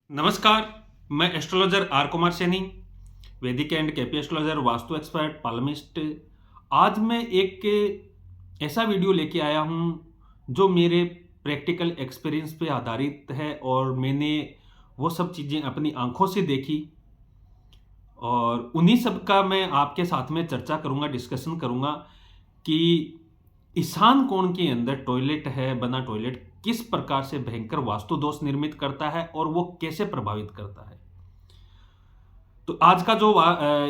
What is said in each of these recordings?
नमस्कार। मैं astrologer are Kumar Saini, Vedic and KP astrologer, Vastu expert, palmist. आज मैं एक ऐसा वीडियो लेके आया हूँ जो मेरे प्रैक्टिकल एक्सपीरियंस पे आधारित है और मैंने वो सब चीज़ें अपनी आंखों से देखी और उन्हीं सब का मैं आपके साथ में चर्चा करूँगा, डिस्कशन करूँगा कि ईशान कोण के अंदर टॉयलेट है, बना टॉयलेट किस प्रकार से भयंकर वास्तु दोष निर्मित करता है और वो कैसे प्रभावित करता है। तो आज का जो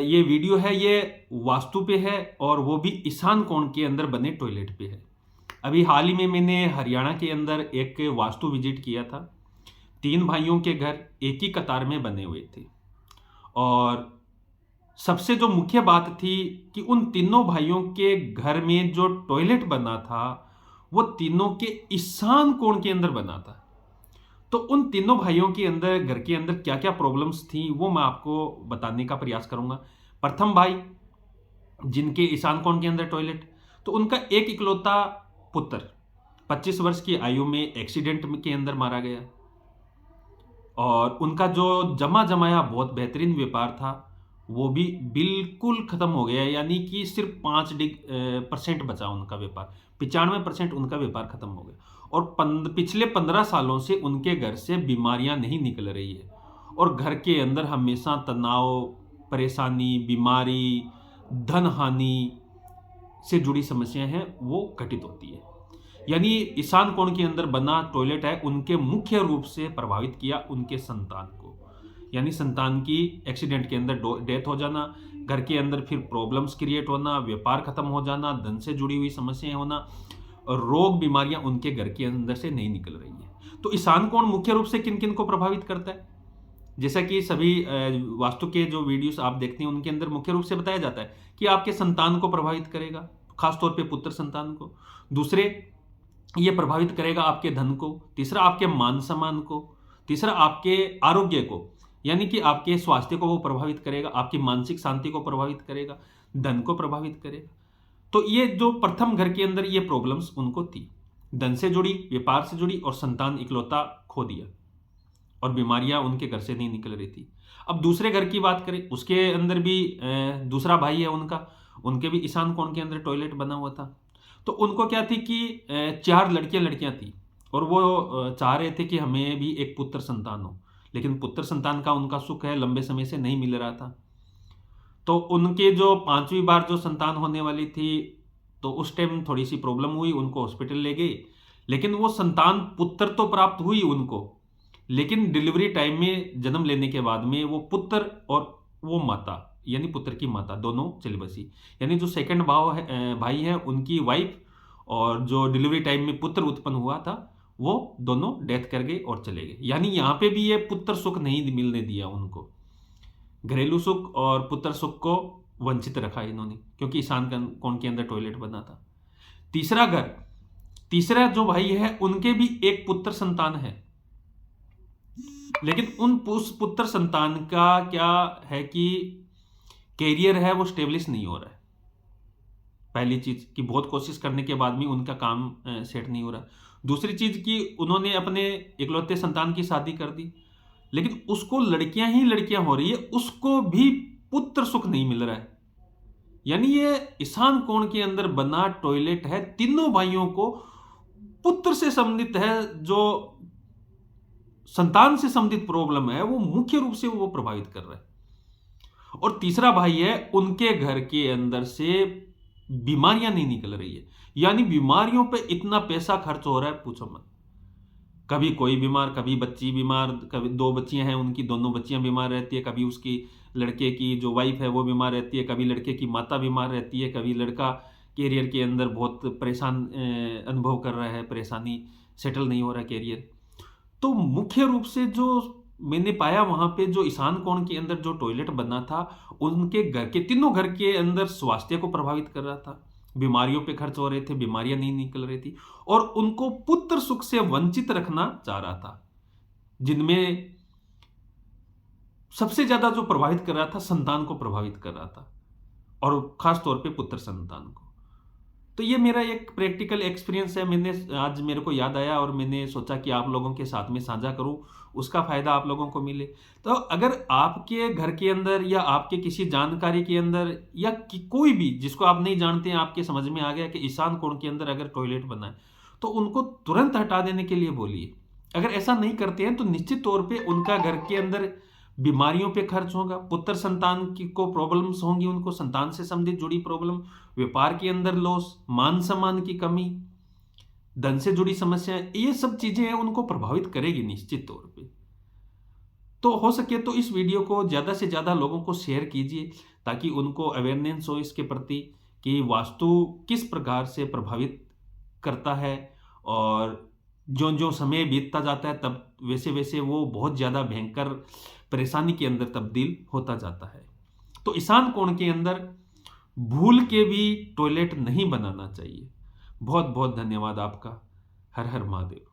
ये वीडियो है ये वास्तु पे है और वो भी ईशान कोण के अंदर बने टॉयलेट पे है। अभी हाल ही में मैंने हरियाणा के अंदर एक वास्तु विजिट किया था। 3 भाइयों के घर एक ही कतार में बने हुए थे और सबसे जो मुख्य बात थी कि उन तीनों भाइयों के घर में जो टॉयलेट बना था, वो तीनों के ईशान कोण के अंदर बना था। तो उन तीनों भाइयों के अंदर घर के अंदर क्या-क्या प्रॉब्लम्स थी, वो मैं आपको बताने का प्रयास करूँगा। प्रथम भाई, जिनके ईशान कोण के अंदर टॉयलेट, तो उनका एक इकलौता पुत्र 25 वर्ष की आयु में एक्सीडेंट में के अंदर मारा गया और उनका जो जमा-जमाया बहुत बेहतरीन व्यापार था, वो भी बिल्कुल खत्म हो गया। यानी कि सिर्फ 5% बचा उनका व्यापार, 95% उनका व्यापार खत्म हो गया और पिछले 15 सालों से उनके घर से बीमारियां नहीं निकल रही है और घर के अंदर हमेशा तनाव, परेशानी, बीमारी, धन हानि से जुड़ी समस्याएं हैं, वो घटित होती है। यानी ईशान कोण के अंदर बना टॉयलेट है, उनके मुख्य रूप से प्रभावित किया उनके संतान को। यानी संतान की एक्सीडेंट के अंदर डेथ हो जाना, घर के अंदर फिर प्रॉब्लम्स क्रिएट होना, व्यापार खत्म हो जाना, धन से जुड़ी हुई समस्याएं होना और रोग बीमारियां उनके घर के अंदर से नहीं निकल रही है। तो ईशान कोण मुख्य रूप से किन किन को प्रभावित करता है? जैसा कि सभी वास्तु के जो वीडियोस आप देखते हैं उनके अंदर मुख्य रूप से बताया जाता है कि आपके संतान को प्रभावित करेगा, खासतौर पे पुत्र संतान को। दूसरे, ये प्रभावित करेगा आपके धन को। तीसरा, आपके मान सम्मान को। तीसरा, आपके आरोग्य को, यानी कि आपके स्वास्थ्य को वो प्रभावित करेगा, आपकी मानसिक शांति को प्रभावित करेगा, धन को प्रभावित करेगा। तो ये जो प्रथम घर के अंदर ये प्रॉब्लम्स उनको थी, धन से जुड़ी, व्यापार से जुड़ी और संतान इकलौता खो दिया और बीमारियां उनके घर से नहीं निकल रही थी। अब दूसरे घर की बात करें, उसके अंदर भी दूसरा भाई है उनका, उनके भी ईशान कोण के अंदर टॉयलेट बना हुआ था। तो उनको क्या थी कि 4 लड़कियां थी और वो चाह रहे थे कि हमें भी एक पुत्र संतान हो, लेकिन पुत्र संतान का उनका सुख है लंबे समय से नहीं मिल रहा था। तो उनके जो 5वीं बार जो संतान होने वाली थी, तो उस टाइम थोड़ी सी प्रॉब्लम हुई, उनको हॉस्पिटल ले गए। लेकिन वो संतान पुत्र तो प्राप्त हुई उनको, लेकिन डिलीवरी टाइम में जन्म लेने के बाद में वो पुत्र और वो माता, यानी पुत्र की माता, दोनों चली बसी। यानी जो सेकंड भाई है, उनकी वाइफ और जो डिलीवरी टाइम में पुत्र उत्पन्न हुआ था, वो दोनों डेथ कर गए और चले गए। यानी यहाँ पे भी ये पुत्र सुख नहीं मिलने दिया उनको, घरेलू सुख और पुत्र सुख को वंचित रखा इन्होंने, क्योंकि ईशान कोण के अंदर टॉयलेट बना था। तीसरा घर, तीसरा जो भाई है, उनके भी एक पुत्र संतान है, लेकिन उस पुत्र संतान का क्या है कि कैरियर है वो स्टेब्लिश नहीं हो रहा है। पहली चीज कि बहुत कोशिश करने के बाद भी उनका काम सेट नहीं हो रहा। दूसरी चीज कि उन्होंने अपने इकलौते संतान की शादी कर दी, लेकिन उसको लड़कियां ही लड़कियां हो रही है, उसको भी पुत्र सुख नहीं मिल रहा है। यानी ये ईशान कोण के अंदर बना टॉयलेट है, तीनों भाइयों को पुत्र से संबंधित है, जो संतान से संबंधित प्रॉब्लम है वो मुख्य रूप से वो प्रभावित कर रहा है। और तीसरा भाई है, उनके घर के अंदर से बीमारियां नहीं निकल रही है। यानी बीमारियों पे इतना पैसा खर्च हो रहा है, पूछो मत। कभी कोई बीमार, कभी बच्ची बीमार, कभी 2 बच्चियां हैं उनकी, दोनों बच्चियां बीमार रहती है, कभी उसकी लड़के की जो वाइफ है वो बीमार रहती है, कभी लड़के की माता बीमार रहती है, कभी लड़का कैरियर के अंदर बहुत परेशान अनुभव कर रहा है, परेशानी, सेटल नहीं हो रहा कैरियर। तो मुख्य रूप से जो मैंने पाया वहां पे, जो ईशान कोण के अंदर जो टॉयलेट बना था, उनके घर के तीनों घर के अंदर स्वास्थ्य को प्रभावित कर रहा था, बीमारियों पे खर्च हो रहे थे, बीमारियां नहीं निकल रही थी और उनको पुत्र सुख से वंचित रखना चाह रहा था। जिनमें सबसे ज्यादा जो प्रभावित कर रहा था, संतान को प्रभावित कर रहा था और खास तौर पे पुत्र संतान को। तो ये मेरा एक प्रैक्टिकल एक्सपीरियंस है, मैंने आज मेरे को याद आया और मैंने सोचा कि आप लोगों के साथ में साझा करूं, उसका फ़ायदा आप लोगों को मिले। तो अगर आपके घर के अंदर या आपके किसी जानकारी के अंदर या कोई भी जिसको आप नहीं जानते हैं, आपके समझ में आ गया कि ईशान कोण के अंदर अगर टॉयलेट बना है, तो उनको तुरंत हटा देने के लिए बोलिए। अगर ऐसा नहीं करते हैं तो निश्चित तौर पे उनका घर के अंदर बीमारियों पे खर्च होगा, पुत्र संतान की को प्रॉब्लम्स होंगी, उनको संतान से संबंधित जुड़ी प्रॉब्लम, व्यापार के अंदर लॉस, मान सम्मान की कमी, धन से जुड़ी समस्याएं, ये सब चीजें हैं उनको प्रभावित करेगी निश्चित तौर पे। तो हो सके तो इस वीडियो को ज़्यादा से ज़्यादा लोगों को शेयर कीजिए ताकि उनको अवेयरनेस हो इसके प्रति कि वास्तु किस प्रकार से प्रभावित करता है, और जो जो समय बीतता जाता है तब वैसे वैसे वो बहुत ज़्यादा भयंकर परेशानी के अंदर तब्दील होता जाता है। तो ईशान कोण के अंदर भूल के भी टॉयलेट नहीं बनाना चाहिए। बहुत बहुत धन्यवाद आपका। हर हर महादेव।